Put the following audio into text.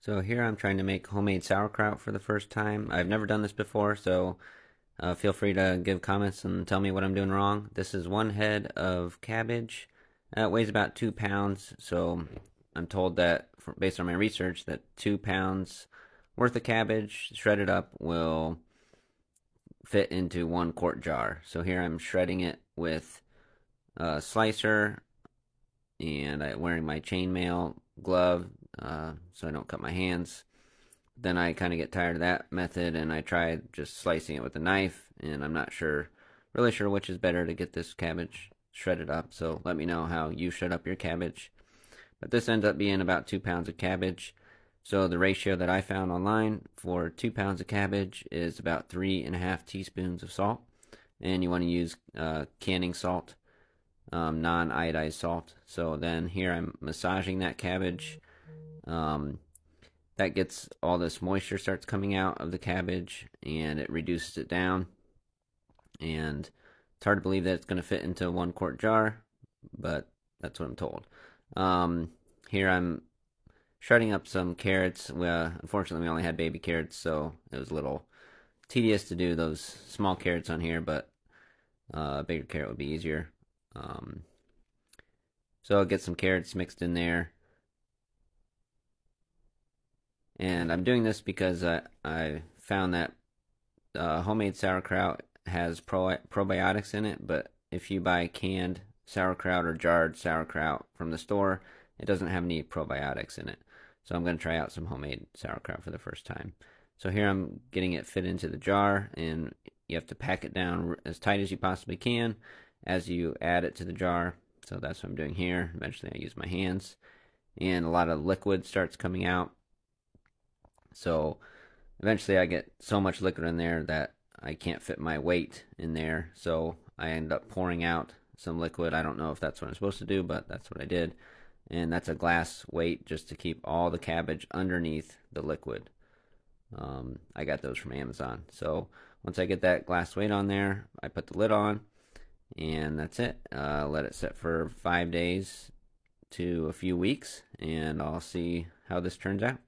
So here I'm trying to make homemade sauerkraut for the first time. I've never done this before, so feel free to give comments and tell me what I'm doing wrong. This is one head of cabbage. It weighs about 2 pounds, so I'm told that, based on my research, that 2 pounds worth of cabbage shredded up will fit into 1 quart jar. So here I'm shredding it with a slicer, and I'm wearing my chainmail glove so I don't cut my hands. Then I kind of get tired of that method, and I tried just slicing it with a knife, and I'm not really sure which is better to get this cabbage shredded up. So let me know how you shred up your cabbage. But this ends up being about 2 pounds of cabbage. So the ratio that I found online for 2 pounds of cabbage is about 3.5 teaspoons of salt, and you want to use canning salt, non-iodized salt. So then here I'm massaging that cabbage. That gets all this moisture starts coming out of the cabbage, and it reduces it down. And it's hard to believe that it's going to fit into a 1 quart jar, but that's what I'm told. Here I'm shredding up some carrots. Unfortunately, we only had baby carrots, so it was a little tedious to do those small carrots on here, but a bigger carrot would be easier. So I'll get some carrots mixed in there. And I'm doing this because I found that homemade sauerkraut has probiotics in it, but if you buy canned sauerkraut or jarred sauerkraut from the store, it doesn't have any probiotics in it. So I'm going to try out some homemade sauerkraut for the first time. So here I'm getting it fit into the jar, and you have to pack it down as tight as you possibly can as you add it to the jar. So that's what I'm doing here. Eventually I use my hands, and a lot of liquid starts coming out. So eventually I get so much liquid in there that I can't fit my weight in there. So I end up pouring out some liquid. I don't know if that's what I'm supposed to do, but that's what I did. And that's a glass weight just to keep all the cabbage underneath the liquid. I got those from Amazon. So once I get that glass weight on there, I put the lid on, and that's it. Let it sit for 5 days to a few weeks, and I'll see how this turns out.